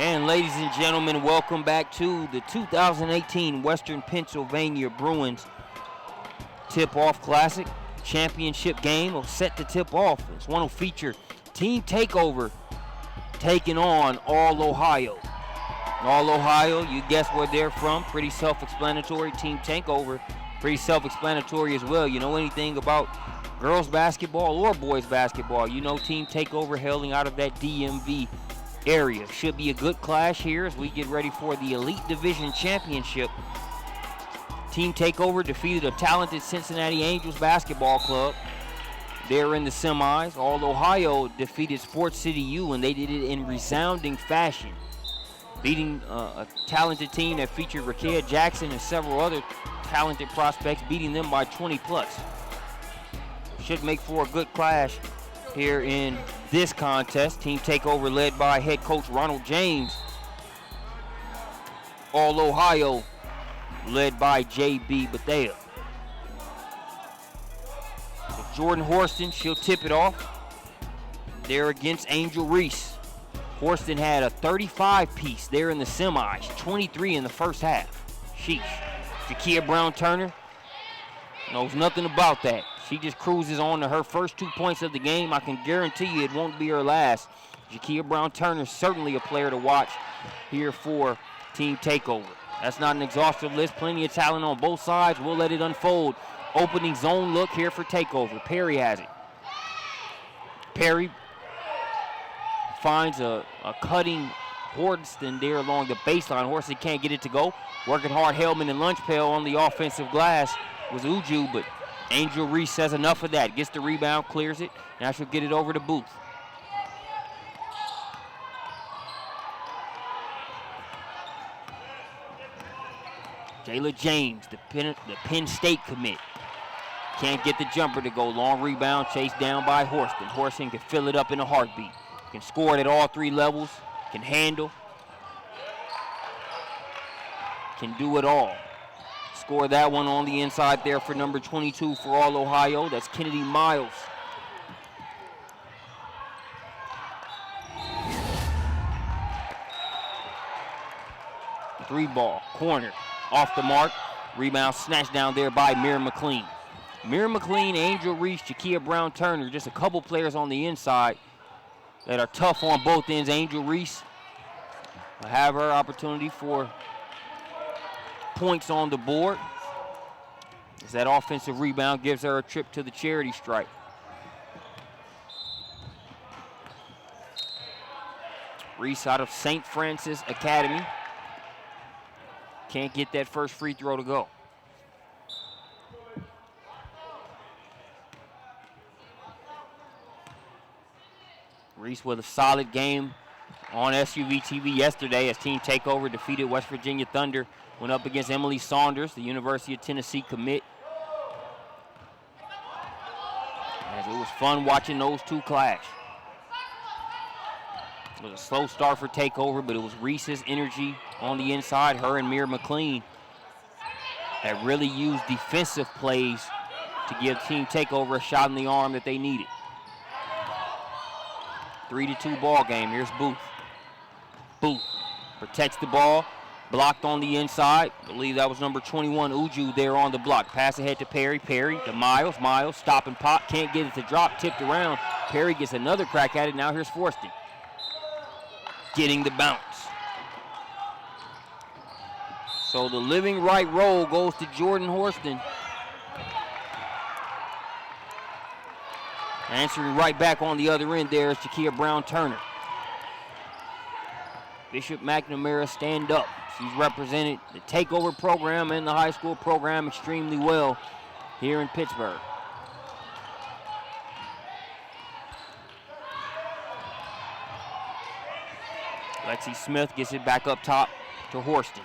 And ladies and gentlemen, welcome back to the 2018 Western Pennsylvania Bruins Tip-Off Classic. Championship game will set to tip off. This one will feature Team Takeover taking on All Ohio. All Ohio, you guess where they're from. Pretty self-explanatory. Team Takeover, pretty self-explanatory as well. You know anything about girls basketball or boys basketball, you know Team Takeover hailing out of that DMV area. Should be a good clash here as we get ready for the Elite Division Championship. Team Takeover defeated a talented Cincinnati Angels basketball club. They're in the semis. All Ohio defeated Sports City U, and they did it in resounding fashion, beating a talented team that featured Rakia Jackson and several other talented prospects, beating them by 20 plus. Should make for a good clash here in this contest. Team Takeover led by head coach Ronald James. All Ohio led by J.B. Bethea. So Jordan Horston, she'll tip it off. They're against Angel Reese. Horston had a 35-piece there in the semis, 23 in the first half. Sheesh. Jakia Brown-Turner knows nothing about that. She just cruises on to her first 2 points of the game. I can guarantee you it won't be her last. Jakia Brown-Turner certainly a player to watch here for Team Takeover. That's not an exhaustive list. Plenty of talent on both sides. We'll let it unfold. Opening zone look here for Takeover. Perry has it. Perry finds a cutting Horston there along the baseline. Horston can't get it to go. Working hard, Hellman and Lunchpail on the offensive glass was Uju, but Angel Reese says enough of that. Gets the rebound, clears it. Now she'll get it over to Booth. Jayla James, the Penn State commit. Can't get the jumper to go. Long rebound, chased down by Horston. Horston can fill it up in a heartbeat. Can score it at all three levels. Can handle. Can do it all. Score that one on the inside there for number 22 for All Ohio. That's Kennedy Miles. Three ball, corner, off the mark. Rebound snatched down there by Mira McLean. Mira McLean, Angel Reese, Jakia Brown-Turner, just a couple players on the inside that are tough on both ends. Angel Reese will have her opportunity for points on the board as that offensive rebound gives her a trip to the charity stripe. Reese out of St. Francis Academy. Can't get that first free throw to go. Reese with a solid game on SUV TV yesterday as Team Takeover defeated West Virginia Thunder. Went up against Emily Saunders, the University of Tennessee commit. As it was fun watching those two clash. It was a slow start for Takeover, but it was Reese's energy on the inside, her and Mira McLean, that really used defensive plays to give Team Takeover a shot in the arm that they needed. 3-2 ball game. Here's Booth. Booth protects the ball. Blocked on the inside. I believe that was number 21, Uju, there on the block. Pass ahead to Perry. Perry to Miles. Miles, stop and pop. Can't get it to drop. Tipped around. Perry gets another crack at it. Now here's Forston. Getting the bounce. So the living right roll goes to Jordan Horston. Answering right back on the other end there is Jakia Brown-Turner. Bishop McNamara stand up. She's represented the Takeover program and the high school program extremely well here in Pittsburgh. Lexi Smith gets it back up top to Horston.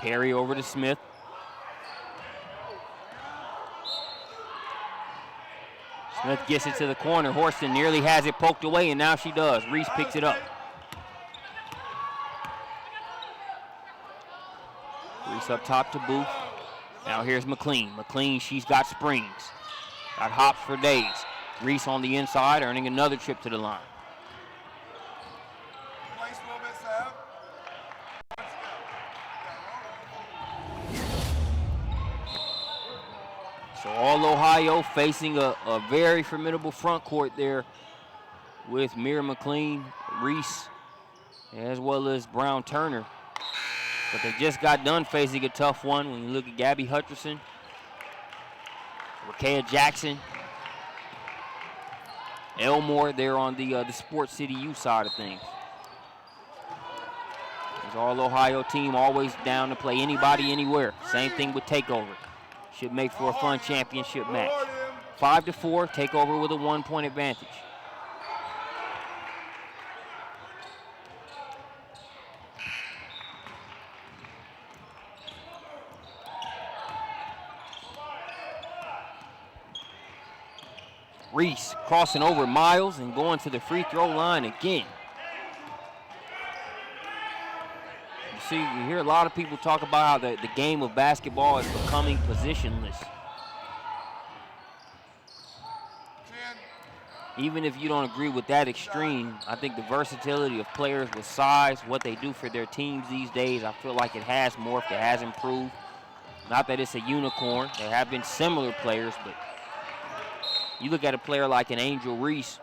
Perry over to Smith. Smith gets it to the corner. Horston nearly has it poked away, and now she does. Reese picks it up. Reese up top to Booth. Now here's McLean. McLean, she's got springs. Got hops for days. Reese on the inside, earning another trip to the line. So all Ohio facing a very formidable front court there with Mira McLean, Reese, as well as Brown Turner. But they just got done facing a tough one when you look at Gabby Hutcherson, Rakea Jackson, Elmore there on the Sports City U side of things. This all Ohio team always down to play anybody, anywhere. Same thing with Takeover. Should make for a fun championship match. 5-4, Takeover with a 1-point advantage. Reese crossing over Miles and going to the free throw line again. You see, you hear a lot of people talk about how the game of basketball is becoming positionless. Even if you don't agree with that extreme, I think the versatility of players with size, what they do for their teams these days, I feel like it has morphed, it has improved. Not that it's a unicorn. There have been similar players, but you look at a player like an Angel Reese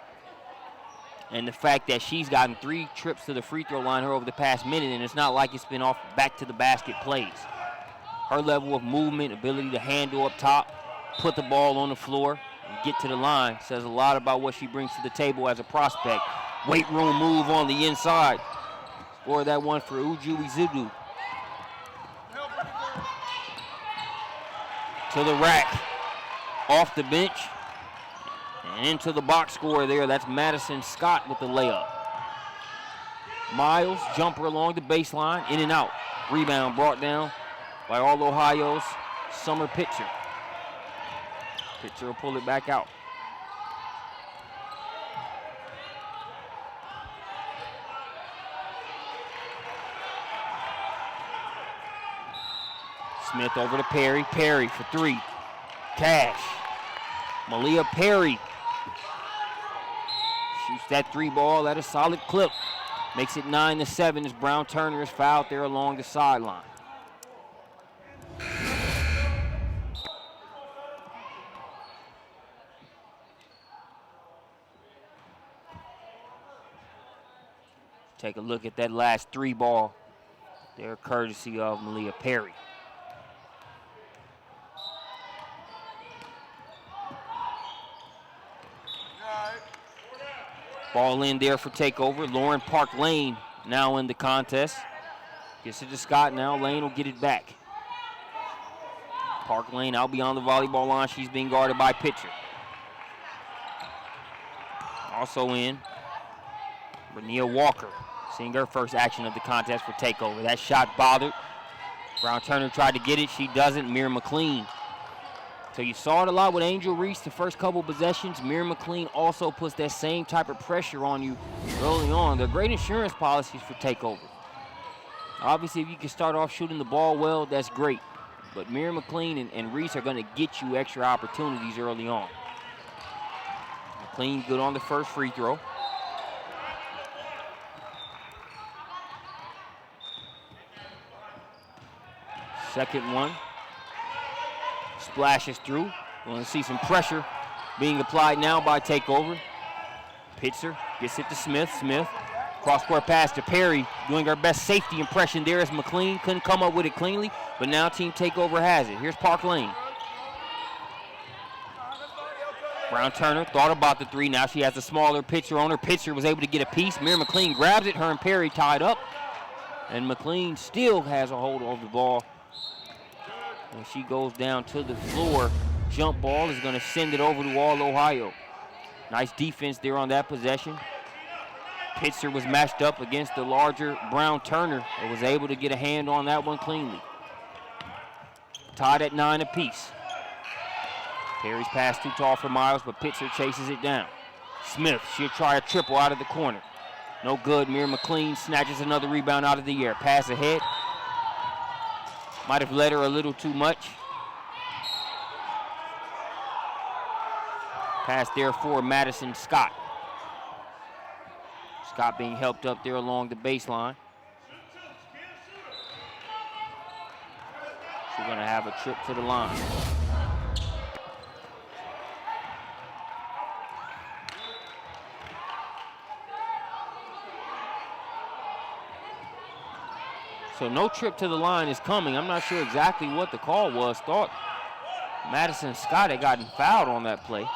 and the fact that she's gotten 3 trips to the free throw line here over the past minute, and it's not like it's been off back to the basket plays. Her level of movement, ability to handle up top, put the ball on the floor, and get to the line says a lot about what she brings to the table as a prospect. Weight room move on the inside. Score that one for Uju Izudu. To the rack, off the bench, and into the box score there. That's Madison Scott with the layup. Miles, jumper along the baseline, in and out. Rebound brought down by all Ohio's Summer Pitcher. Pitcher will pull it back out. Smith over to Perry. Perry for 3. Cash. Malia Perry shoots that 3 ball at a solid clip. Makes it 9-7 as Brown Turner is fouled there along the sideline. Take a look at that last 3 ball there, courtesy of Malia Perry. Ball in there for Takeover. Lauren Park Lane now in the contest. Gets it to Scott now. Lane will get it back. Park Lane out beyond the volleyball line. She's being guarded by Pitcher. Also in, Renia Walker, seeing her first action of the contest for Takeover. That shot bothered. Brown Turner tried to get it. She doesn't. Mira McLean. So you saw it a lot with Angel Reese the first couple possessions. Mira McLean also puts that same type of pressure on you early on. They're great insurance policies for Takeover. Obviously, if you can start off shooting the ball well, that's great. But Mira McLean and Reese are going to get you extra opportunities early on. McLean good on the first free throw. Second one. Splashes through. We're going to see some pressure being applied now by Takeover. Pitzer gets it to Smith. Smith, cross-court pass to Perry, doing her best safety impression there as McLean couldn't come up with it cleanly, but now Team Takeover has it. Here's Park Lane. Brown Turner thought about the 3. Now she has a smaller Pitzer on her. Pitzer was able to get a piece. Mira McLean grabs it. Her and Perry tied up, and McLean still has a hold of the ball. And she goes down to the floor. Jump ball is going to send it over to all Ohio. Nice defense there on that possession. Pitzer was matched up against the larger Brown Turner and was able to get a hand on that one cleanly. Tied at 9 apiece. Perry's pass too tall for Miles, but Pitzer chases it down. Smith, she'll try a triple out of the corner. No good. Mira McLean snatches another rebound out of the air. Pass ahead. Might have led her a little too much. Pass there for Madison Scott. Scott being helped up there along the baseline. She's going to have a trip to the line. So no trip to the line is coming. I'm not sure exactly what the call was. Thought Madison Scott had gotten fouled on that play.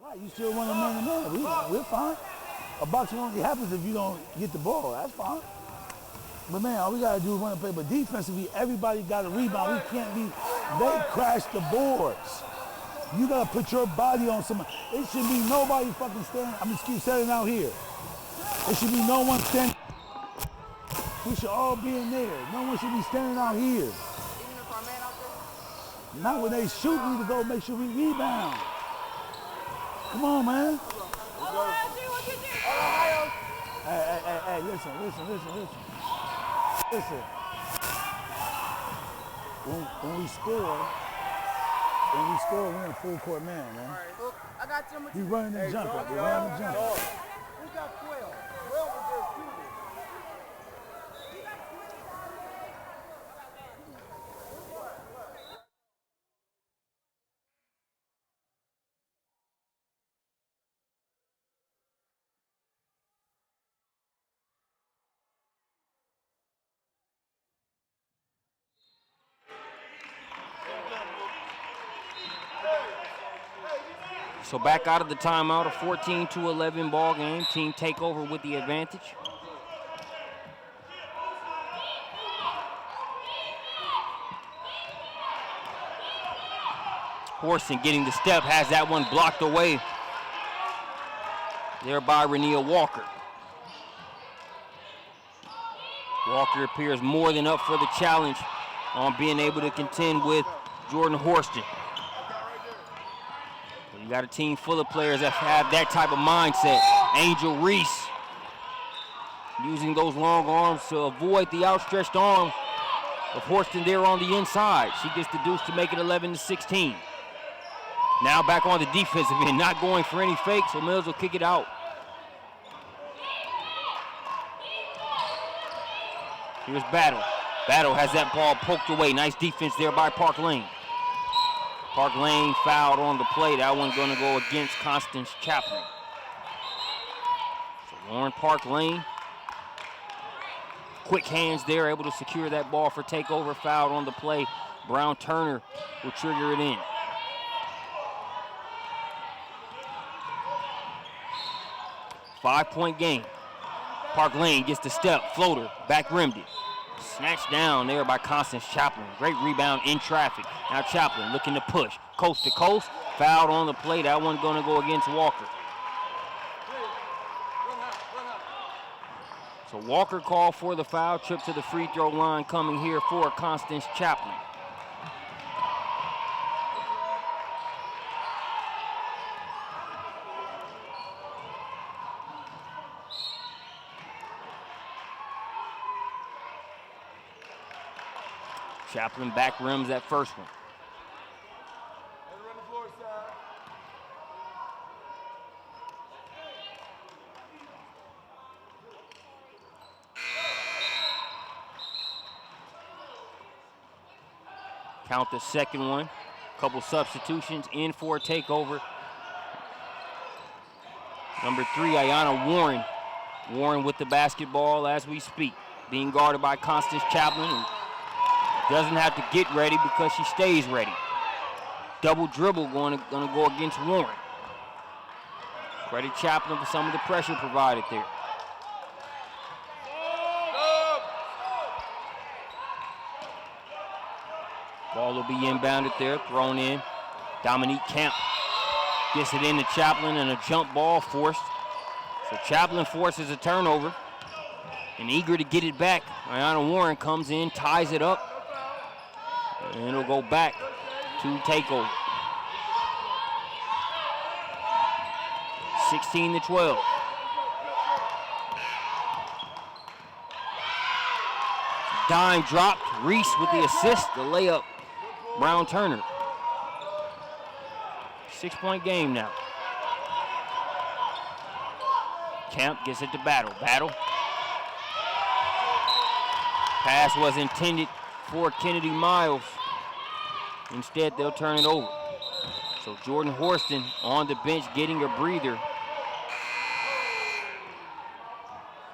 Right, you still run a man-to-man. We're fine. A boxing only happens if you don't get the ball. That's fine. But man, all we gotta do is run and play. But defensively, everybody got a rebound. We can't be. They crash the boards. You gotta put your body on somebody. It should be nobody fucking standing out here. It should be no one standing. We should all be in there. No one should be standing out here. Even if our man out there? Not when they shoot me to go make sure we rebound. Come on, man. Hey, listen. Listen. When we score, we're in a full court man, man. All right, look, I got you. You running and jumping. You're running and jumping. We got 12. 12 was just shooting. So back out of the timeout, a 14-11 ball game. Team Takeover with the advantage. Horston getting the step, has that one blocked away there by Renia Walker. Walker appears more than up for the challenge on being able to contend with Jordan Horston. You got a team full of players that have that type of mindset. Angel Reese using those long arms to avoid the outstretched arm of Horston there on the inside. She gets the deuce to make it 11-16. Now back on the defensive end, not going for any fakes, so Mills will kick it out. Here's Battle. Battle has that ball poked away. Nice defense there by Park Lane. Park Lane fouled on the play. That one's going to go against Constance Chaplin. So Lauren Park Lane, quick hands there, able to secure that ball for Takeover. Fouled on the play. Brown Turner will trigger it in. Five-point game. Park Lane gets the step, floater, back rimmed it. Snatched down there by Constance Chaplin. Great rebound in traffic. Now Chaplin looking to push. Coast to coast. Fouled on the play. That one's going to go against Walker. So Walker called for the foul. Trip to the free throw line coming here for Constance Chaplin. Chaplin back rims that first one. Count the second one. Couple substitutions in for Takeover. Number 3, Ayanna Warren. Warren with the basketball as we speak. Being guarded by Constance Chaplin, who doesn't have to get ready because she stays ready. Double dribble going to go against Warren. Credit Chaplin for some of the pressure provided there. Ball will be inbounded there, thrown in. Dominique Camp gets it into Chaplin and a jump ball forced. So Chaplin forces a turnover and eager to get it back. Ayanna Warren comes in, ties it up, and it'll go back to Takeover. 16-12. Dime dropped. Reese with the assist, the layup. Brown Turner. 6-point game now. Camp gets it to Battle. Battle. Pass was intended for Kennedy Miles. Instead, they'll turn it over. So Jordan Horston on the bench getting a breather.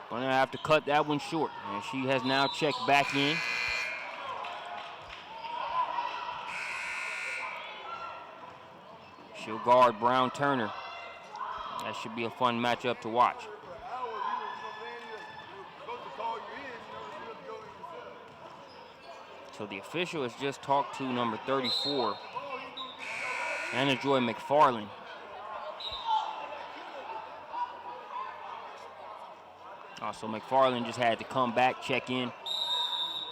Gonna have to cut that one short. And she has now checked back in. She'll guard Brown Turner. That should be a fun matchup to watch. So the official has just talked to number 34, Anna Joy McFarland. So McFarland just had to come back, check in,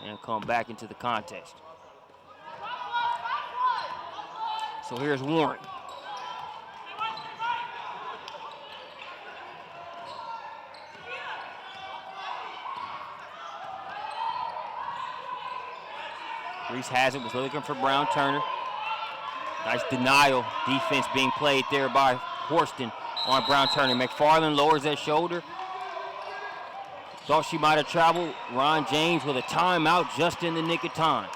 and come back into the contest. So here's Warren. Reese has it, was looking for Brown Turner. Nice denial defense being played there by Horston on Brown Turner. McFarland lowers that shoulder. Thought she might have traveled. Ron James with a timeout just in the nick of time.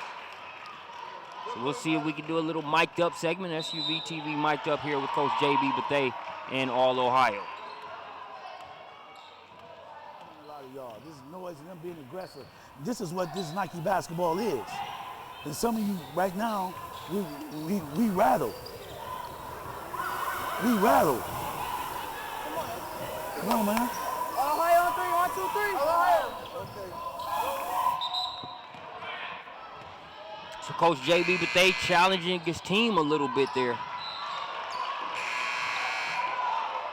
So we'll see if we can do a little mic'd up segment. SUV TV mic'd up here with Coach J.B. Bethea in All Ohio. A lot of y'all, this is noise and them being aggressive. This is what this Nike basketball is. And some of you right now, we rattle. We rattle. Come on, man. Ohio on 3, 1, 2, 3. Ohio. Okay. So Coach J.B. Bethea challenging his team a little bit there.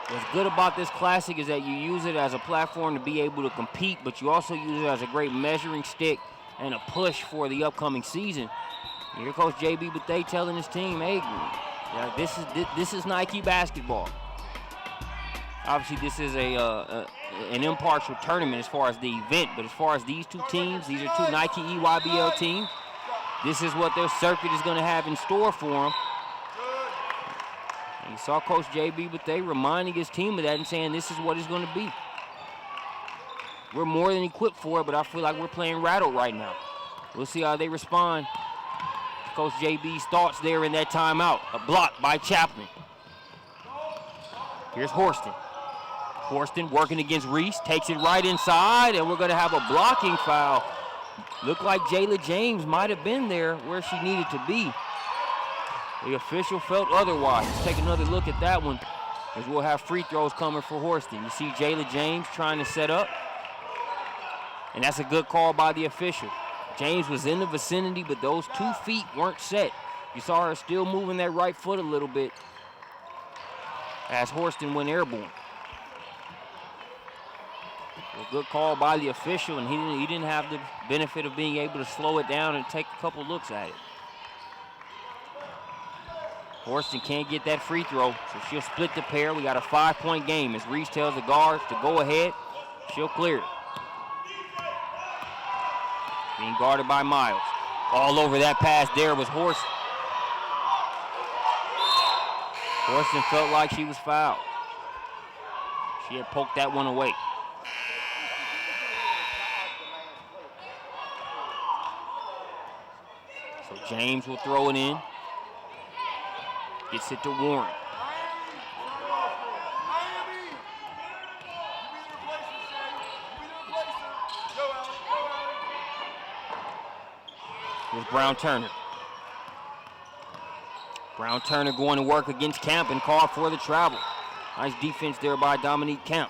What's good about this classic is that you use it as a platform to be able to compete, but you also use it as a great measuring stick and a push for the upcoming season. Here Coach J.B. Bethea telling his team, hey, yeah, this is Nike basketball. Obviously, this is an impartial tournament as far as the event, but as far as these two teams, these are two Nike EYBL teams. This is what their circuit is going to have in store for them. And you saw Coach J.B. Bethea reminding his team of that and saying this is what it's going to be. We're more than equipped for it, but I feel like we're playing rattled right now. We'll see how they respond to Coach JB's thoughts there in that timeout. A block by Chapman. Here's Horston. Horston working against Reese, takes it right inside, and we're going to have a blocking foul. Looked like Jayla James might have been there where she needed to be. The official felt otherwise. Let's take another look at that one as we'll have free throws coming for Horston. You see Jayla James trying to set up. And that's a good call by the official. James was in the vicinity, but those 2 feet weren't set. You saw her still moving that right foot a little bit as Horston went airborne. A good call by the official, and he didn't have the benefit of being able to slow it down and take a couple looks at it. Horston can't get that free throw, so she'll split the pair. We got a 5-point game as Reese tells the guards to go ahead. She'll clear it. Being guarded by Miles. All over that pass there was Horston. Horston felt like she was fouled. She had poked that one away. So James will throw it in. Gets it to Warren. Here's Brown Turner. Brown Turner going to work against Camp and called for the travel. Nice defense there by Dominique Camp.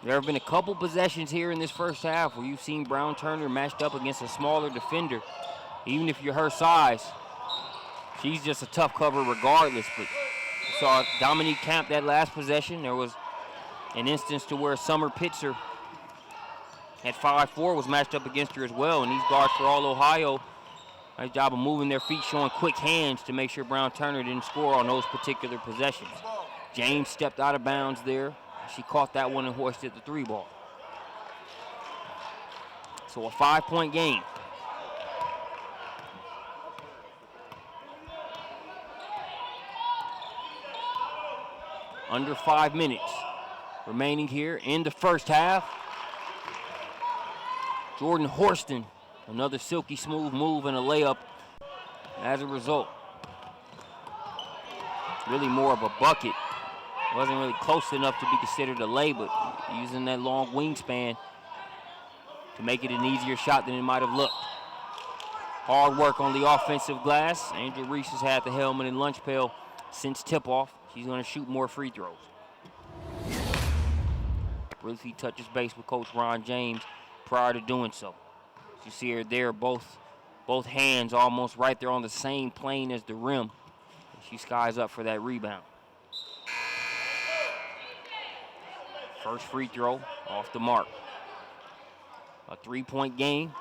There have been a couple possessions here in this first half where you've seen Brown Turner matched up against a smaller defender. Even if you're her size, she's just a tough cover regardless. But you saw Dominique Camp that last possession. There was an instance to where Summer Pitzer at 5'4" was matched up against her as well. And these guards for All Ohio, nice job of moving their feet, showing quick hands to make sure Brown Turner didn't score on those particular possessions. James stepped out of bounds there. She caught that one and hoisted the 3 ball. So a 5-point game. Under 5 minutes remaining here in the first half. Jordan Horston, another silky smooth move and a layup as a result. Really more of a bucket. Wasn't really close enough to be considered a lay, but using that long wingspan to make it an easier shot than it might have looked. Hard work on the offensive glass. Angel Reese has had the helmet and lunch pail since tip-off. she's going to shoot more free throws. Ruthie touches base with Coach Ron James prior to doing so. You see her there, both hands almost right there on the same plane as the rim. She skies up for that rebound. First free throw off the mark. A 3-point game.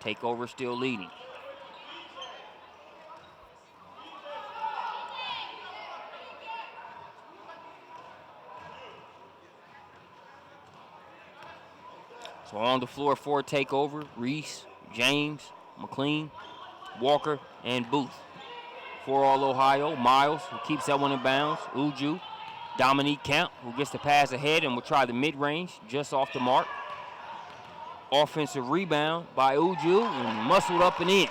Takeover still leading. So on the floor for Takeover, Reese, James, McLean, Walker, and Booth. For All Ohio, Miles, who keeps that one in bounds. Uju, Dominique Camp, who gets the pass ahead and will try the mid-range, just off the mark. Offensive rebound by Uju, and muscled up and in.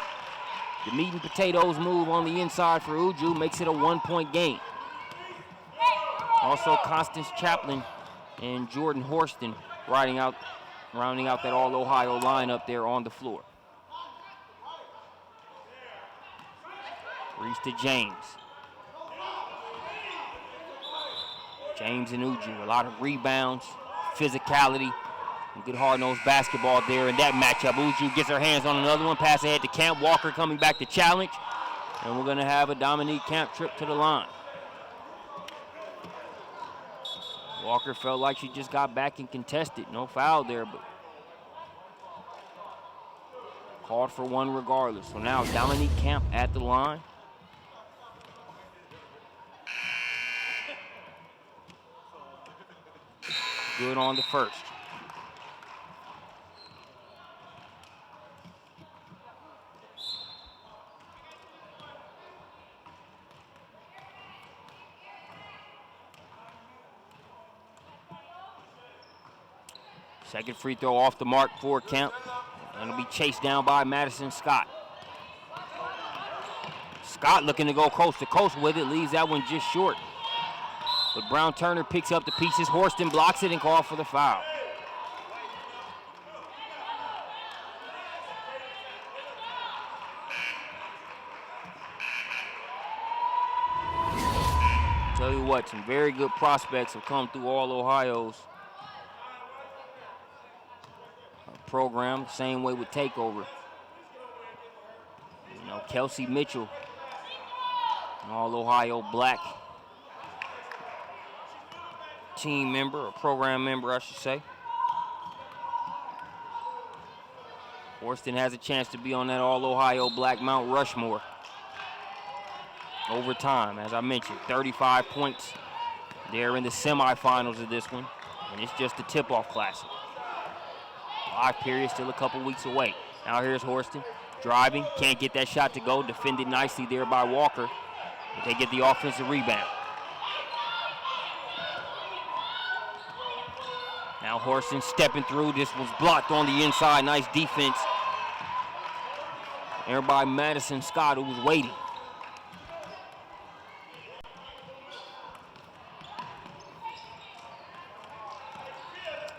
The meat and potatoes move on the inside for Uju, makes it a 1-point game. Also, Constance Chaplin and Jordan Horston rounding out that All-Ohio lineup there on the floor. Reese to James. James and Uju, a lot of rebounds, physicality, and good hard-nosed basketball there in that matchup. Uju gets her hands on another one, pass ahead to Camp. Walker coming back to challenge, and we're going to have a Dominique Camp trip to the line. Walker felt like she just got back and contested. No foul there, but called for one regardless. So now Dominique Camp at the line. Good on the first. Second free throw off the mark for Camp. And it'll be chased down by Madison Scott. Scott looking to go coast to coast with it, leaves that one just short. But Brown Turner picks up the pieces. Horston blocks it and calls for the foul. Tell you what, some very good prospects have come through All Ohio's program. Same way with Takeover. You know, Kelsey Mitchell, an All Ohio Black team member, or program member, I should say. Horston has a chance to be on that All Ohio Black Mount Rushmore over time. As I mentioned, 35 points there in the semifinals of this one, and it's just a tip-off classic. Live period still a couple weeks away. Now here's Horston driving, can't get that shot to go, defended nicely there by Walker, but they get the offensive rebound. Now Horston stepping through. This was blocked on the inside. Nice defense there by Madison Scott, who was waiting.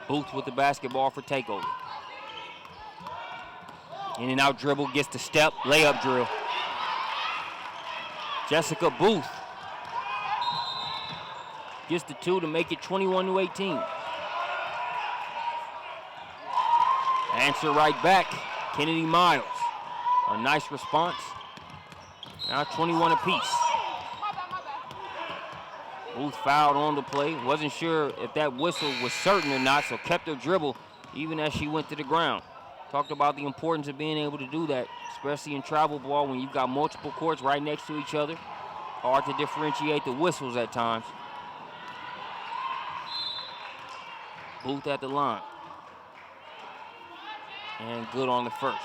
Booth with the basketball for Takeover. In and out dribble, gets the step, layup drill. Jessica Booth gets the two to make it 21-18. Answer right back, Kennedy Miles. A nice response. Now 21 apiece. Booth fouled on the play. Wasn't sure if that whistle was certain or not, so kept her dribble even as she went to the ground. Talked about the importance of being able to do that, especially in travel ball when you've got multiple courts right next to each other. Hard to differentiate the whistles at times. Booth at the line. And good on the first.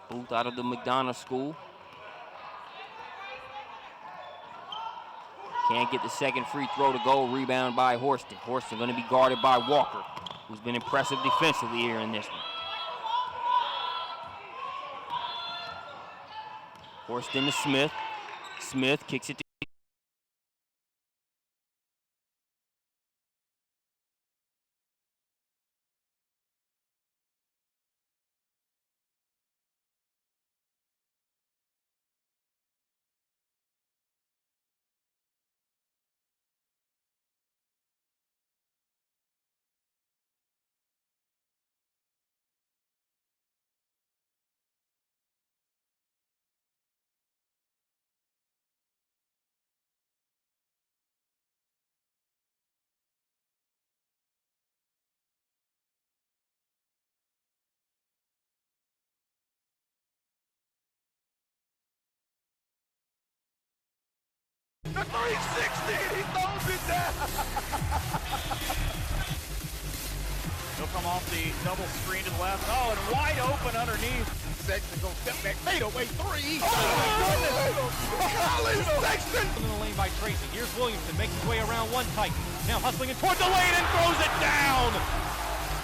Booth out of the McDonough School. Can't get the second free throw to go. Rebound by Horston. Horston going to be guarded by Walker, who's been impressive defensively here in this one. Horston to Smith. Smith kicks it to The 360, he throws it down. He'll come off the double screen to the left. Oh, and wide open underneath. Sexton gonna step back, fade away three. Oh my goodness! Colin Sexton! In the lane by Tracy. Here's Williamson, makes his way around one tight. Now hustling in toward the lane and throws it down.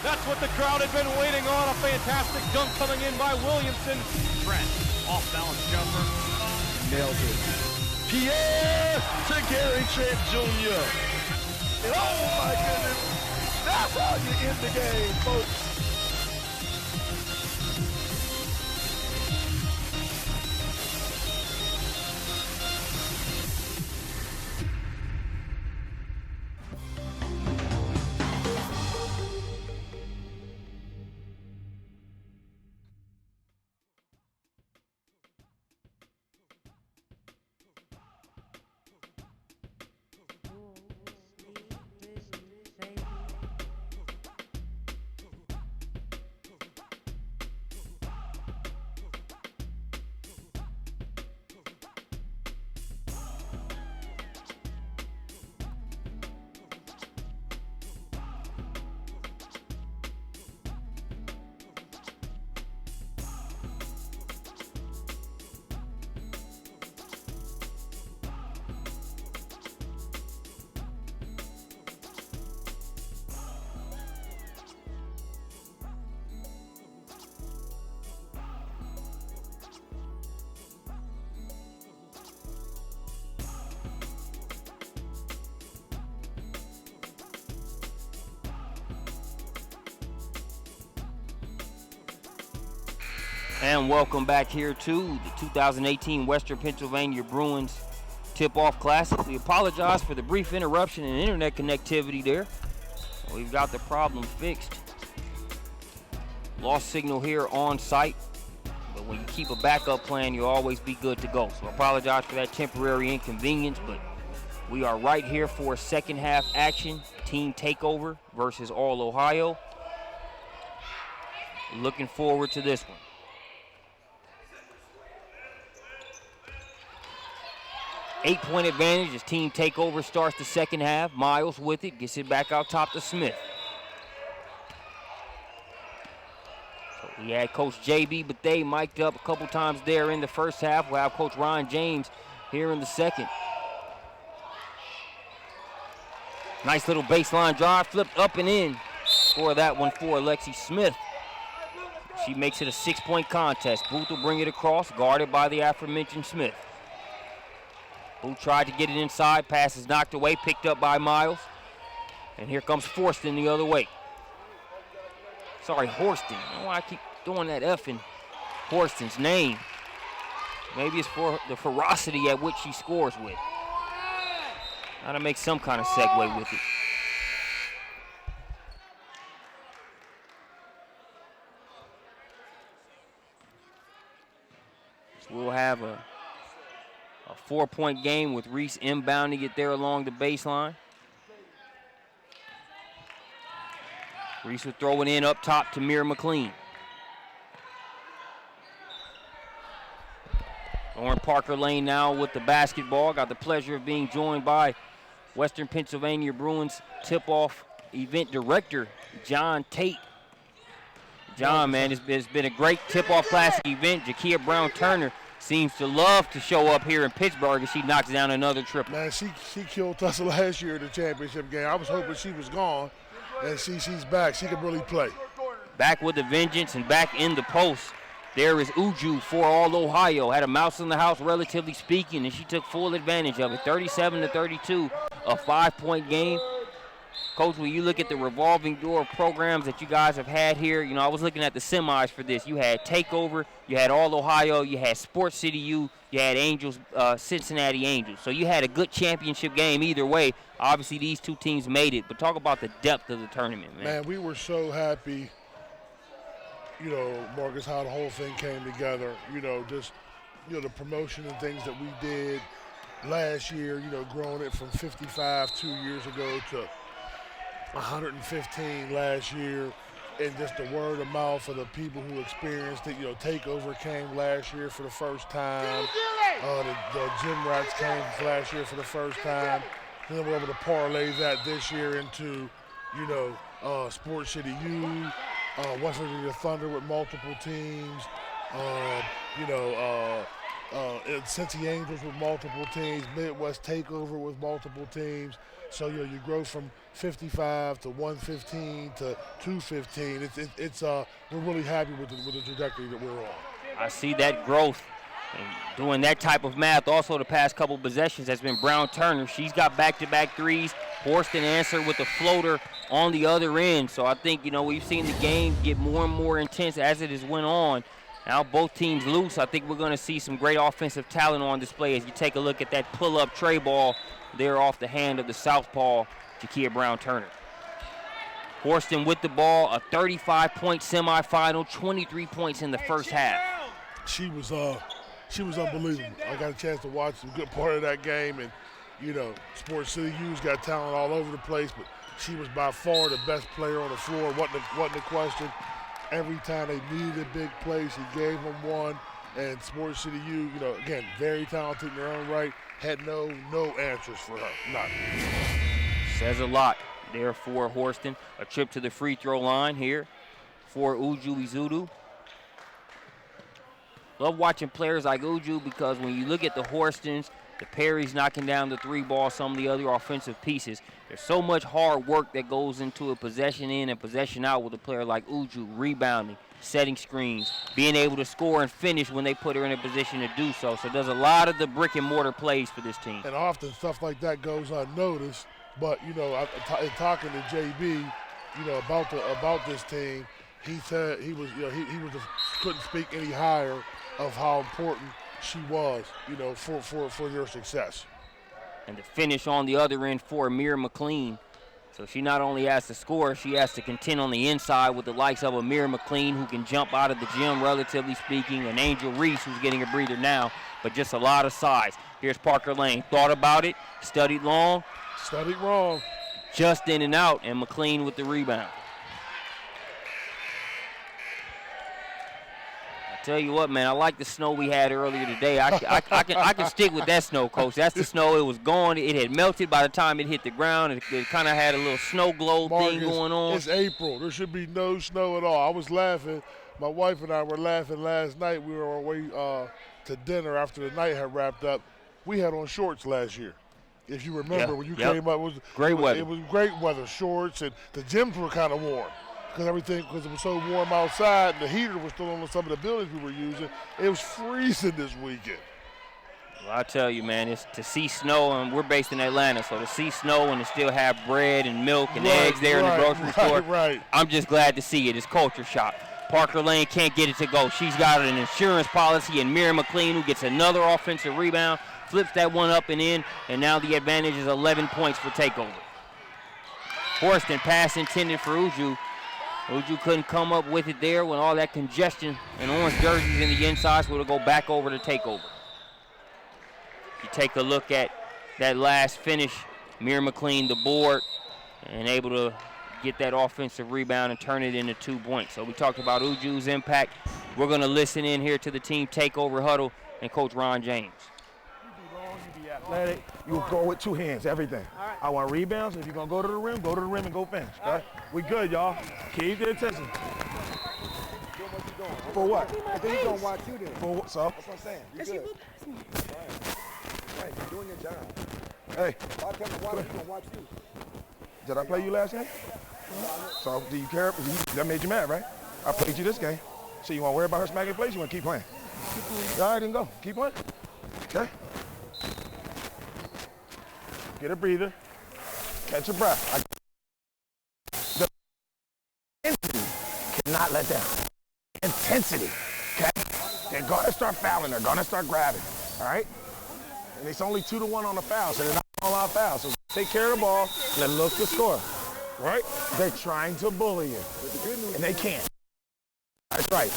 That's what the crowd had been waiting on. A fantastic dunk coming in by Williamson. Trent, off balance jumper. Nailed it. Pierre to Gary Trent Jr. And oh my goodness, that's how you end the game, folks. And welcome back here to the 2018 Western Pennsylvania Bruins Tip-Off Classic. We apologize for the brief interruption in internet connectivity there. We've got the problem fixed. Lost signal here on site, but when you keep a backup plan, you'll always be good to go. So I apologize for that temporary inconvenience, but we are right here for second half action. Team Takeover versus All Ohio. Looking forward to this one. Eight-point advantage as Team Takeover starts the second half. Miles with it, gets it back out top to Smith. So we had Coach J.B. Bethea mic'd up a couple times there in the first half. We'll have Coach Ron James here in the second. Nice little baseline drive, flipped up and in. Score that one for Alexi Smith. She makes it a 6-point contest. Booth will bring it across, guarded by the aforementioned Smith. Who tried to get it inside, pass is knocked away, picked up by Miles. And here comes Forston the other way. Sorry, Horston. I don't know why I keep throwing that F in Horston's name. Maybe it's for the ferocity at which she scores with. Gotta make some kind of segue with it. So we'll have a 4-point game with Reese inbounding it there along the baseline. Reese will throw it in up top to Mir McLean. Lauren Parker Lane now with the basketball. Got the pleasure of being joined by Western Pennsylvania Bruins tip-off event director, John Tate. John, man, it's been a great tip-off classic event. Jakia Brown-Turner seems to love to show up here in Pittsburgh, and she knocks down another triple. Man, she killed us last year in the championship game. I was hoping she was gone, and she's back. She can really play. Back with a vengeance and back in the post. There is Uju for All Ohio. Had a mouse in the house, relatively speaking, and she took full advantage of it. 37-32, a 5-point game. Coach, when you look at the revolving door of programs that you guys have had here, you know, I was looking at the semis for this. You had Takeover, you had All Ohio, you had Sports City U, you had Angels, Cincinnati Angels. So you had a good championship game either way. Obviously, these two teams made it, but talk about the depth of the tournament, man. Man, we were so happy, you know, Marcus, how the whole thing came together. You know, just, you know, the promotion and things that we did last year, you know, growing it from 55 2 years ago to 115 last year, and just the word of mouth for the people who experienced it. You know, Takeover came last year for the first time. The gym rats came last year for the first time. Then we're able to parlay that this year into, you know, Sports City U, West Virginia Thunder with multiple teams, you know, Cincy Angels with multiple teams, Midwest Takeover with multiple teams. So, you know, you grow from 55 to 115 to 215. We're really happy with the trajectory that we're on. I see that growth. And doing that type of math, also the past couple possessions has been Brown Turner. She's got back-to-back threes. Horston answered with a floater on the other end. So I think, you know, we've seen the game get more and more intense as it has went on. Now both teams loose. I think we're going to see some great offensive talent on display as you take a look at that pull-up tray ball there off the hand of the southpaw, Jakia Brown Turner. Horston with the ball, a 35-point semifinal, 23 points in the first half. She was unbelievable. I got a chance to watch a good part of that game, and, you know, Sports City U's got talent all over the place, but she was by far the best player on the floor. Wasn't a question. Every time they needed a big play, she gave them one. And Sports City U, you know, again, very talented in their own right, had no answers for her. None. Says a lot there for Horston. A trip to the free throw line here for Uju Izudu. Love watching players like Uju because when you look at the Horstons, the Perry's knocking down the three ball, some of the other offensive pieces, there's so much hard work that goes into a possession in and possession out with a player like Uju, rebounding, setting screens, being able to score and finish when they put her in a position to do so. So there's a lot of the brick and mortar plays for this team. And often stuff like that goes unnoticed, but, you know, in talking to JB, you know, about this team, he said he was just couldn't speak any higher of how important she was, you know, for their success. And the finish on the other end for Amir McLean. So she not only has to score, she has to contend on the inside with the likes of Amir McLean, who can jump out of the gym, relatively speaking, and Angel Reese, who's getting a breather now, but just a lot of size. Here's Parker Lane. Thought about it, studied long. Studied wrong. Just in and out, and McLean with the rebound. Tell you what, man, I like the snow we had earlier today. I can stick with that snow, Coach. That's the snow. It was gone. It had melted by the time it hit the ground. It kind of had a little snow globe thing going on. It's April. There should be no snow at all. I was laughing. My wife and I were laughing last night. We were on our way to dinner after the night had wrapped up. We had on shorts last year. If you remember, when you came up, great weather. It was great weather, shorts, and the gyms were kind of warm. Because it was so warm outside and the heater was still on some of the buildings we were using. It was freezing this weekend. Well, I tell you, man, it's to see snow, and we're based in Atlanta, so to see snow and to still have bread and milk and eggs there in the grocery store, I'm just glad to see it. It's culture shock. Parker Lane can't get it to go. She's got an insurance policy, and Mira McLean, who gets another offensive rebound, flips that one up and in, and now the advantage is 11 points for Takeover. Horston pass intended for Uju. Uju couldn't come up with it there when all that congestion and orange jerseys in the inside, so it'll go back over to Takeover. You take a look at that last finish, Mira McLean, the board, and able to get that offensive rebound and turn it into 2 points. So we talked about Uju's impact. We're going to listen in here to the team Takeover huddle and Coach Ron James. You be athletic. You go with two hands, everything. I want rebounds. If you're going to go to the rim and go finish. Okay? We good, y'all. Keep the attention. For what? I think he's going to watch you then. For what, so? That's what I'm saying. You good. Right, you're doing your job. Hey. If I tell him to watch, he's going to watch you. Did I play you last game? So do you care? That made you mad, right? I played you this game. So you want to worry about her smacking plays? You want to keep playing? All right, then go. Keep playing. Okay? Get a breather. Catch your breath. The intensity cannot let down. Intensity, okay? They're going to start fouling. They're going to start grabbing, all right? And it's only 2-1 on the foul, so they're not all out fouls. So take care of the ball and look to score, right? They're trying to bully you, and they can't. That's right.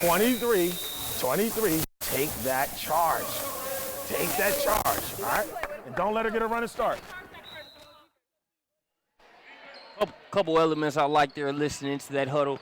23, take that charge. Take that charge, all right? And don't let her get a running start. A couple elements I like there listening to that huddle.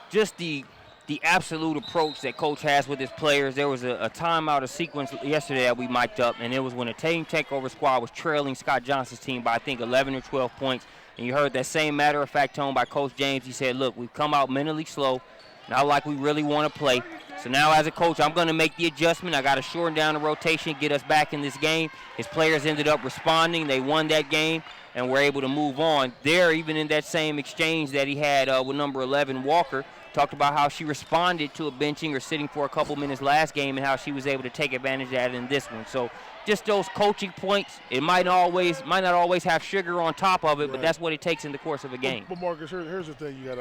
Just the the absolute approach that Coach has with his players. There was a timeout, a sequence yesterday that we mic'd up, and it was when a takeover squad was trailing Scott Johnson's team by, I think, 11 or 12 points. And you heard that same matter-of-fact tone by Coach James. He said, look, we've come out mentally slow, not like we really want to play. So now as a coach, I'm going to make the adjustment. I got to shorten down the rotation, get us back in this game. His players ended up responding. They won that game, and were able to move on. There, even in that same exchange that he had with number 11, Walker, talked about how she responded to a benching or sitting for a couple minutes last game and how she was able to take advantage of that in this one. So just those coaching points, it might not always have sugar on top of it, but that's what it takes in the course of a game. But Marcus, here's the thing you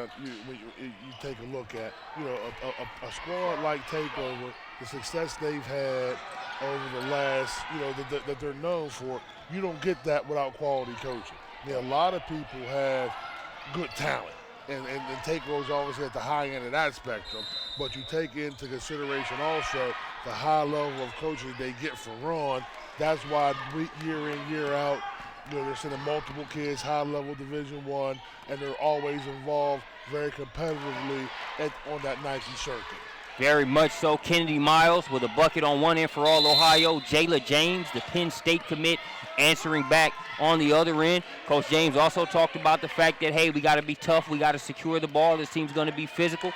take a look at. You know, a squad like Takeover, the success they've had over the last, you know, that they're known for, you don't get that without quality coaching. I mean, a lot of people have good talent. And Takeover's always at the high end of that spectrum, but you take into consideration also the high level of coaching they get from Ron. That's why year in, year out, you know, they're sending multiple kids high-level Division I, and they're always involved very competitively on that Nike circuit. Very much so. Kennedy Miles with a bucket on one end for All-Ohio. Jayla James, the Penn State commit, answering back on the other end. Coach James also talked about the fact that, hey, we got to be tough. We got to secure the ball. This team's going to be physical.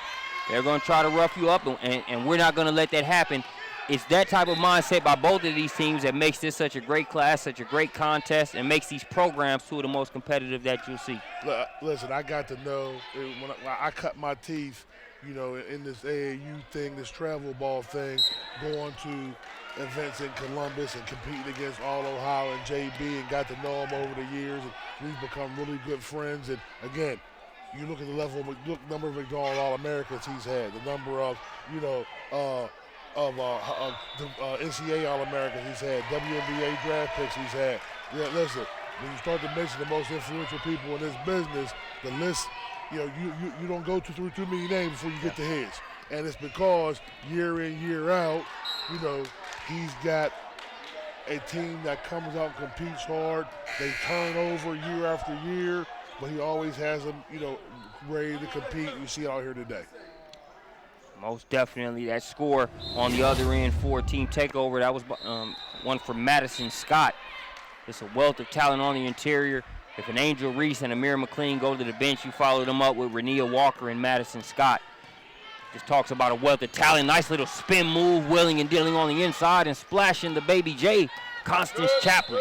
They're going to try to rough you up, and we're not going to let that happen. It's that type of mindset by both of these teams that makes this such a great class, such a great contest, and makes these programs two of the most competitive that you'll see. Listen, I got to know when I cut my teeth, you know, in this AAU thing, this travel ball thing, going to events in Columbus and competing against All-Ohio and JB, and got to know him over the years, and we've become really good friends. And again, you look at the number of McDonald All-Americans he's had, the number of, you know, NCAA All-Americans he's had, WNBA draft picks he's had. Yeah, listen, when you start to mention the most influential people in this business, the list, you know, you don't go through too many names before you get to his. And it's because year in, year out, you know, he's got a team that comes out and competes hard. They turn over year after year, but he always has them, you know, ready to compete. You see it out here today. Most definitely. That score on the other end for Team Takeover, that was one for Madison Scott. Just a wealth of talent on the interior. If an Angel Reese and Amir McLean go to the bench, you follow them up with Renia Walker and Madison Scott. Just talks about a wealth of talent. Nice little spin move, wheeling and dealing on the inside and splashing the baby J, Constance Chaplin.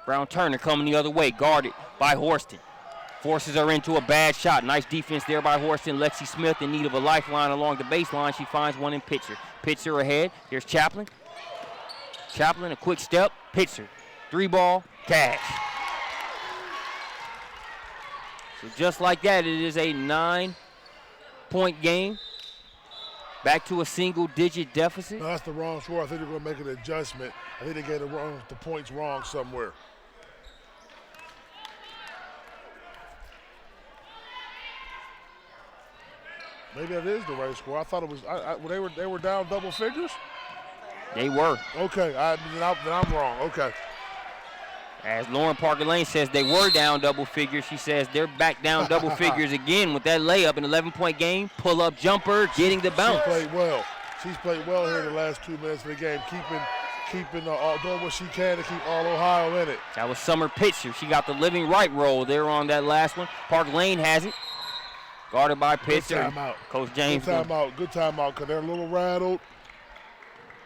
Brown Turner coming the other way, guarded by Horston. Forces her into a bad shot. Nice defense there by Horston. Lexi Smith in need of a lifeline along the baseline. She finds one in Pitzer. Pitzer ahead. Here's Chaplin. Chaplin, a quick step. Pitzer. 3-ball, cash. So just like that, it is a 9-point game. Back to a single-digit deficit. No, that's the wrong score. I think they're going to make an adjustment. I think they get the points wrong somewhere. Maybe that is the right score. I thought it was. They were down double figures. They were. Okay, then I'm wrong. Okay. As Lauren Parker Lane says, they were down double figures. She says they're back down double figures again with that layup, an 11-point game, pull-up jumper, getting the bounce. She played well. She's played well here in the last 2 minutes of the game, doing what she can to keep All-Ohio in it. That was Summer Pitzer. She got the living right roll there on that last one. Parker Lane has it. Guarded by Pitzer. Good timeout. Coach James. Good timeout, because they're a little rattled.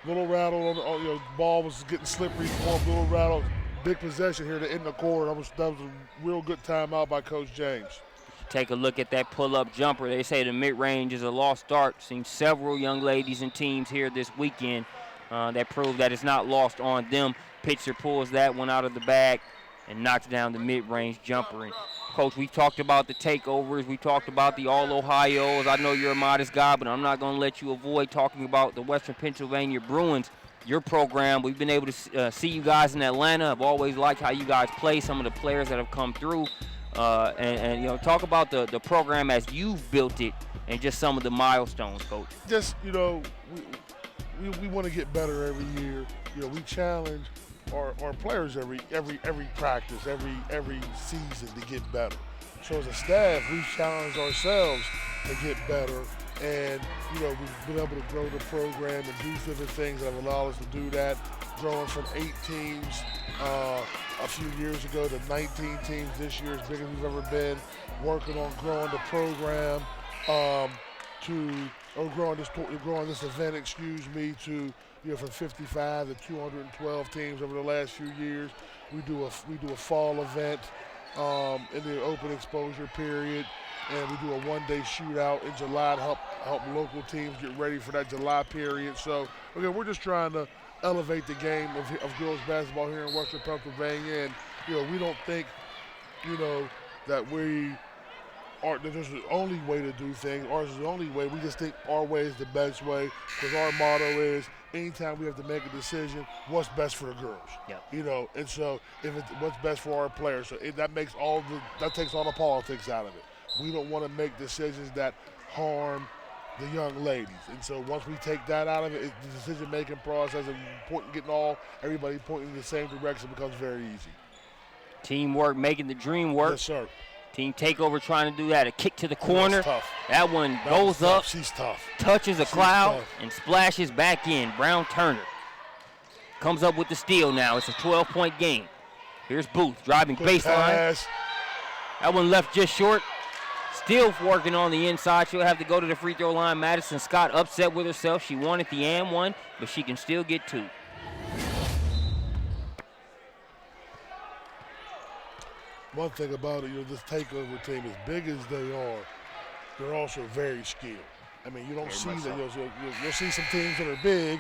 On the ball was getting slippery, a little rattled. Big possession here to end the quarter. That was a real good timeout by Coach James. Take a look at that pull-up jumper. They say the mid-range is a lost start. Seen several young ladies and teams here this weekend that prove that it's not lost on them. Pitzer pulls that one out of the bag and knocks down the mid-range jumper. And Coach, we talked about the takeovers. We talked about the All-Ohios. I know you're a modest guy, but I'm not going to let you avoid talking about the Western Pennsylvania Bruins, your program. We've been able to see you guys in Atlanta. I've always liked how you guys play, some of the players that have come through. And you know, talk about the program as you've built it and just some of the milestones, Coach. Just, you know, we want to get better every year. You know, we challenge our players every practice, every season to get better. So as a staff, we challenge ourselves to get better And, you know, we've been able to grow the program and do different things that have allowed us to do that, growing from 8 teams a few years ago to 19 teams this year, as big as we've ever been, working on growing the program growing this event, to, you know, from 55 to 212 teams over the last few years. We do a fall event in the open exposure period, and we do a one-day shootout in July to help local teams get ready for that July period. So, again, we're just trying to elevate the game of girls basketball here in Western Pennsylvania, and, you know, we don't think, you know, that there's the only way to do things. Ours is the only way. We just think our way is the best way, because our motto is, anytime we have to make a decision, what's best for the girls? Yep. You know, and so if it's what's best for our players, so that takes all the politics out of it. We don't want to make decisions that harm the young ladies. And so once we take that out of it, the decision-making process and getting everybody pointing in the same direction becomes very easy. Teamwork making the dream work. Yes, sir. Team Takeover trying to do that. A kick to the corner. Tough. That one goes up. She's tough. Touches a cloud tough. and splashes back in. Brown Turner comes up with the steal now. It's a 12-point game. Here's Booth driving baseline. Pass. That one left just short. Still working on the inside. She'll have to go to the free throw line. Madison Scott upset with herself. She wanted the and one, but she can still get 2. One thing about it, you know, this Takeover team, as big as they are, they're also very skilled. I mean, you don't see that. You'll see some teams that are big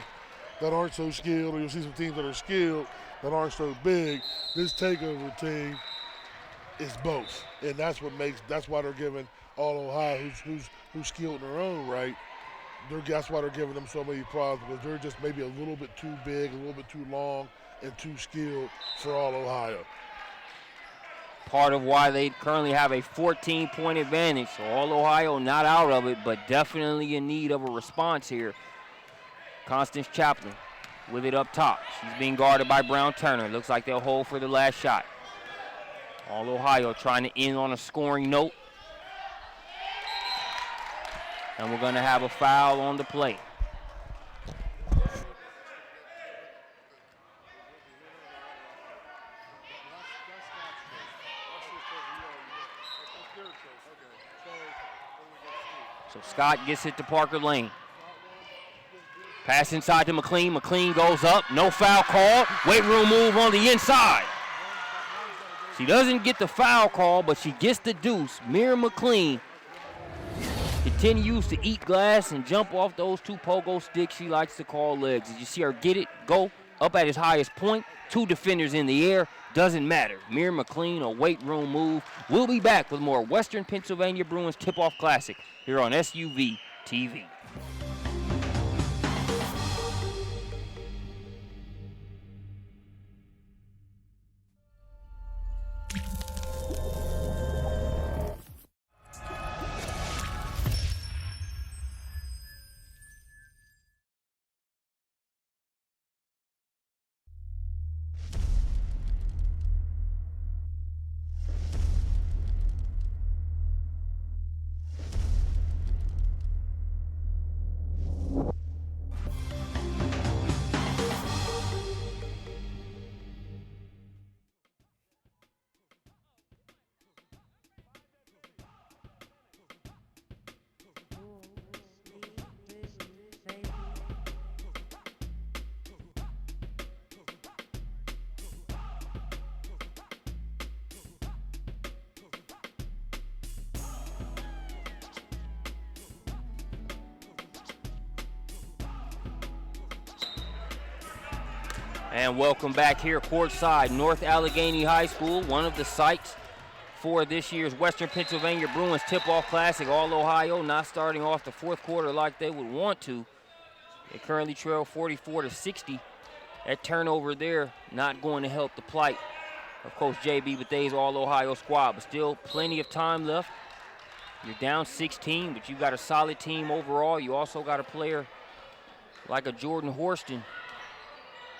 that aren't so skilled, or you'll see some teams that are skilled that aren't so big. This Takeover team is both, and that's why they're giving All Ohio, who's skilled in their own right. That's why they're giving them so many problems, because they're just maybe a little bit too big, a little bit too long, and too skilled for All Ohio. Part of why they currently have a 14-point advantage. So All Ohio not out of it, but definitely in need of a response here. Constance Chaplin with it up top. She's being guarded by Brown Turner. Looks like they'll hold for the last shot. All Ohio trying to end on a scoring note. And we're going to have a foul on the play. So Scott gets it to Parker Lane. Pass inside to McLean. McLean goes up. No foul call. Weight room move on the inside. She doesn't get the foul call, but she gets the deuce. Mira McLean continues to eat glass and jump off those 2 pogo sticks she likes to call legs. Did you see her get it, go up at his highest point? 2 defenders in the air. Doesn't matter. Mira McLean, a weight room move. We'll be back with more Western Pennsylvania Bruins Tip-Off Classic here on SUV TV. And welcome back here courtside, North Allegheny High School, one of the sites for this year's Western Pennsylvania Bruins Tip-Off Classic. All Ohio not starting off the 4th quarter like they would want to. They currently trail 44-60. That turnover there not going to help the plight of Coach J.B. Bathe's All Ohio squad, but still plenty of time left. You're down 16, but you got a solid team overall. You also got a player like a Jordan Horston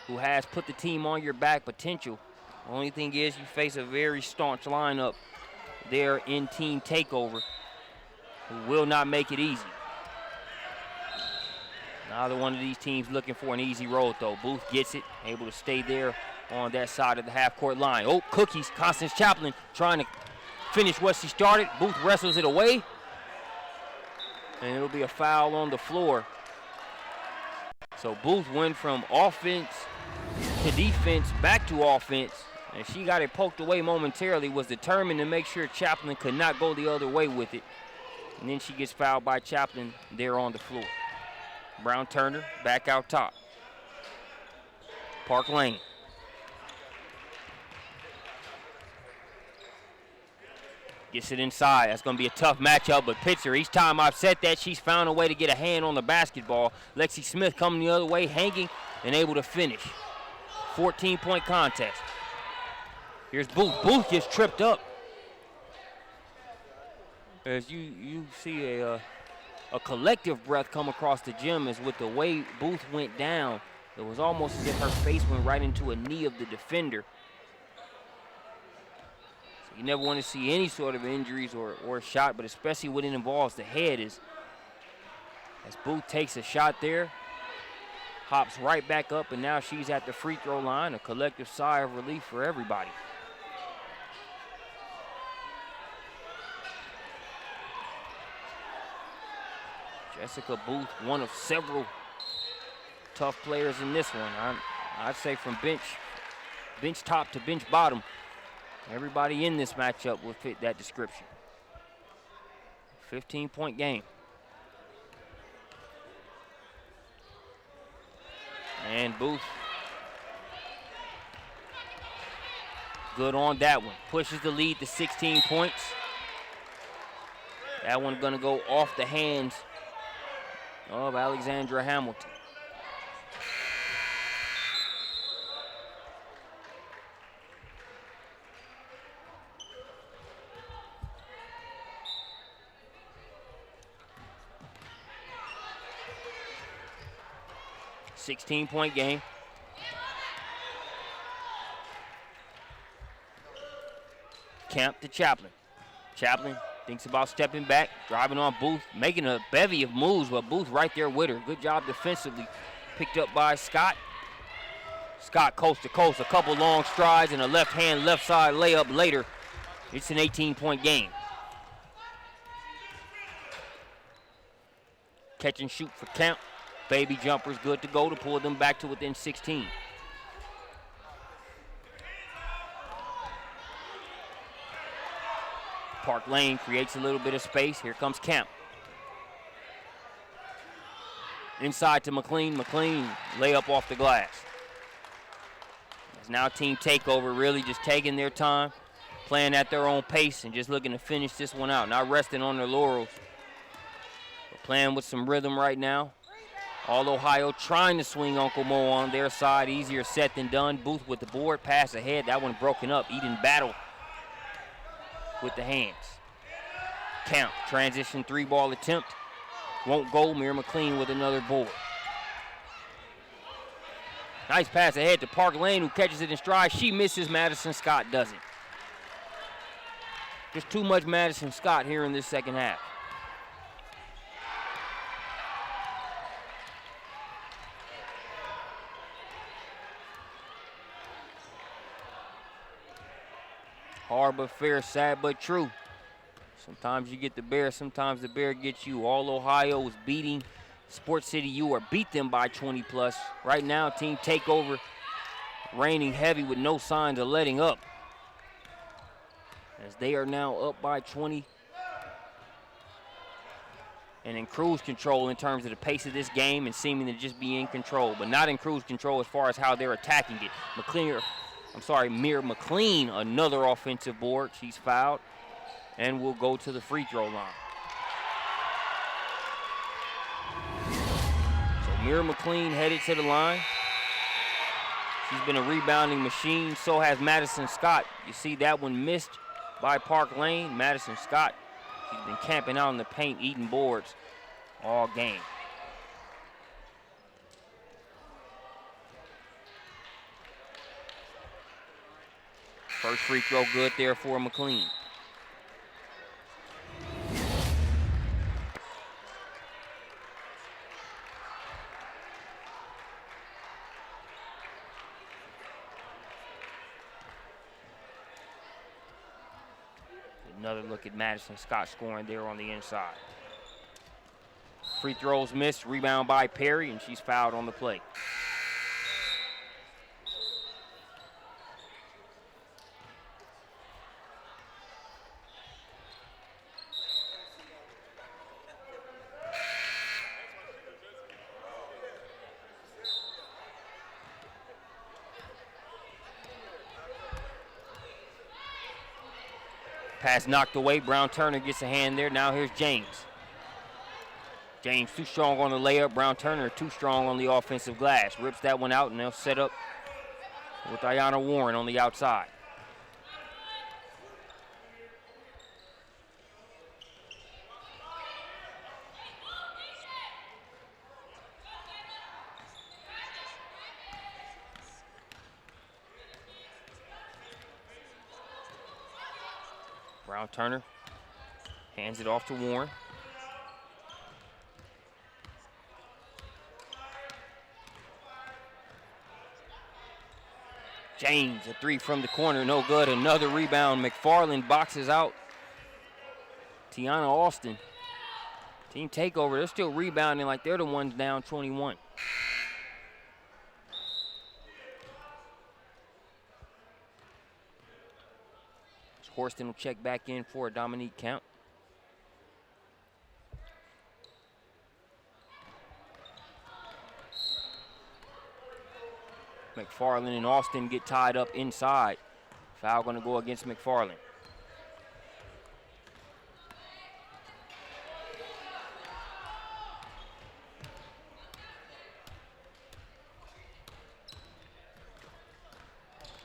who has put the team on your back potential. The only thing is you face a very staunch lineup there in Team Takeover who will not make it easy. Neither one of these teams looking for an easy road, though. Booth gets it, able to stay there on that side of the half-court line. Oh, cookies. Constance Chaplin trying to finish what she started. Booth wrestles it away. And it'll be a foul on the floor. So Booth went from offense to defense, back to offense. And she got it poked away momentarily, was determined to make sure Chaplin could not go the other way with it. And then she gets fouled by Chaplin there on the floor. Brown Turner back out top. Park Lane. Gets it inside. That's going to be a tough matchup, but Pitzer, each time I've said that, she's found a way to get a hand on the basketball. Lexi Smith coming the other way, hanging, and able to finish. 14-point contest. Here's Booth. Booth gets tripped up. As you see a collective breath come across the gym as with the way Booth went down, it was almost as if her face went right into a knee of the defender. So you never want to see any sort of injuries or a shot, but especially when it involves the head, as Booth takes a shot there, hops right back up, and now she's at the free throw line. A collective sigh of relief for everybody. Jessica Booth, one of several tough players in this one. I'd say from bench top to bench bottom, everybody in this matchup would fit that description. 15-point game. And Booth, good on that one. Pushes the lead to 16 points. That one gonna go off the hands of Alexandra Hamilton. .16 game. Camp to Chaplin. Chaplin thinks about stepping back, driving on Booth, making a bevy of moves, but Booth right there with her. Good job defensively. Picked up by Scott. Scott coast to coast, a couple long strides and a left hand, left side layup later. It's an 18-point game. Catch and shoot for Camp. Baby jumper's good to go to pull them back to within 16. Park Lane creates a little bit of space. Here comes Camp. Inside to McLean. McLean layup off the glass. It's now team takeover, really just taking their time, playing at their own pace and just looking to finish this one out. Not resting on their laurels, but playing with some rhythm right now. All Ohio trying to swing Uncle Mo on their side. Easier said than done. Booth with the board. Pass ahead. That one broken up. Eden battle with the hands. Count. Transition three-ball attempt. Won't go. Mira McLean with another board. Nice pass ahead to Park Lane, who catches it in stride. She misses. Madison Scott doesn't. Just too much Madison Scott here in this second half. Hard but fair, sad but true. Sometimes you get the bear, sometimes the bear gets you. All Ohio is beating Sports City U, or beat them by 20 plus. Right now, team takeover raining heavy with no signs of letting up, as they are now up by 20 and in cruise control in terms of the pace of this game and seeming to just be in control, but not in cruise control as far as how they're attacking it. Mira McLean, another offensive board. She's fouled and will go to the free throw line. So Mira McLean headed to the line. She's been a rebounding machine. So has Madison Scott. You see that one missed by Park Lane. Madison Scott, she's been camping out in the paint, eating boards all game. First free throw good there for McLean. Another look at Madison Scott scoring there on the inside. Free throws missed, rebound by Perry, and she's fouled on the play. Pass knocked away. Brown Turner gets a hand there. Now here's James. James too strong on the layup. Brown Turner too strong on the offensive glass. Rips that one out, and they'll set up with Ayanna Warren on the outside. Brown Turner hands it off to Warren. James, a three from the corner, no good. Another rebound. McFarland boxes out Tiana Austin. Team Takeover, they're still rebounding like they're the ones down 21. Horston will check back in for a Dominique count. McFarland and Austin get tied up inside. Foul going to go against McFarland.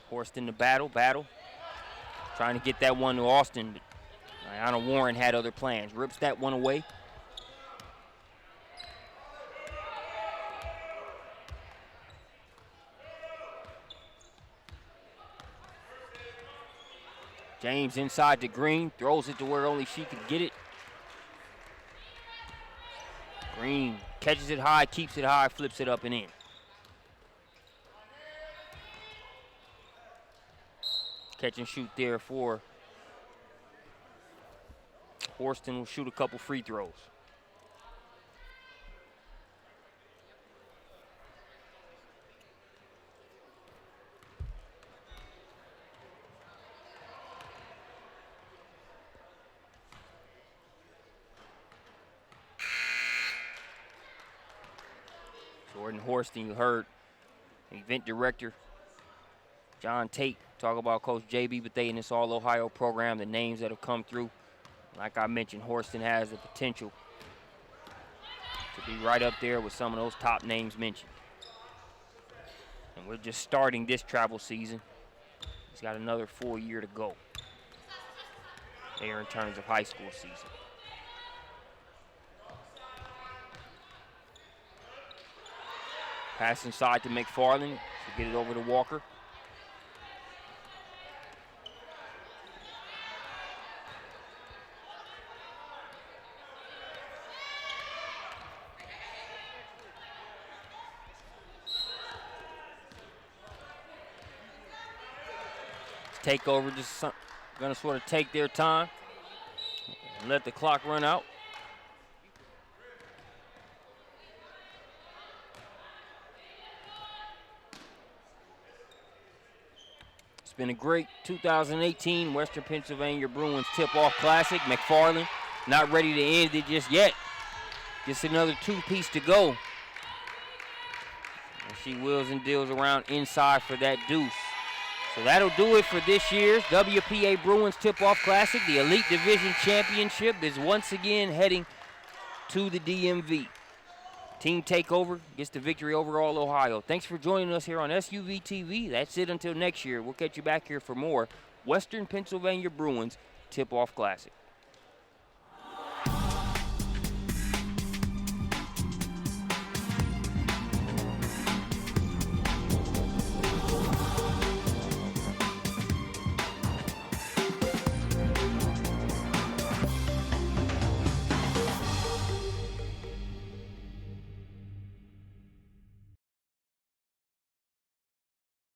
Horston to battle. Trying to get that one to Austin, but Ayanna Warren had other plans. Rips that one away. James inside to Green, throws it to where only she could get it. Green catches it high, keeps it high, flips it up and in. Catch and shoot there for Horston. Will shoot a couple free throws. Jordan Horston, you heard event director John Tate talk about Coach J.B. Bethea in this All-Ohio program, the names that have come through. Like I mentioned, Horston has the potential to be right up there with some of those top names mentioned. And we're just starting this travel season. He's got another full year to go there in terms of high school season. Pass inside to McFarland. She'll get it over to Walker. Takeover just going to sort of take their time and let the clock run out. It's been a great 2018 Western Pennsylvania Bruins Tip-Off Classic. McFarland not ready to end it just yet. Just another two-piece to go. And she wheels and deals around inside for that deuce. So that'll do it for this year's WPA Bruins Tip-Off Classic. The Elite Division Championship is once again heading to the DMV. Team Takeover gets the victory over All-Ohio. Thanks for joining us here on SUV TV. That's it until next year. We'll catch you back here for more Western Pennsylvania Bruins Tip-Off Classic.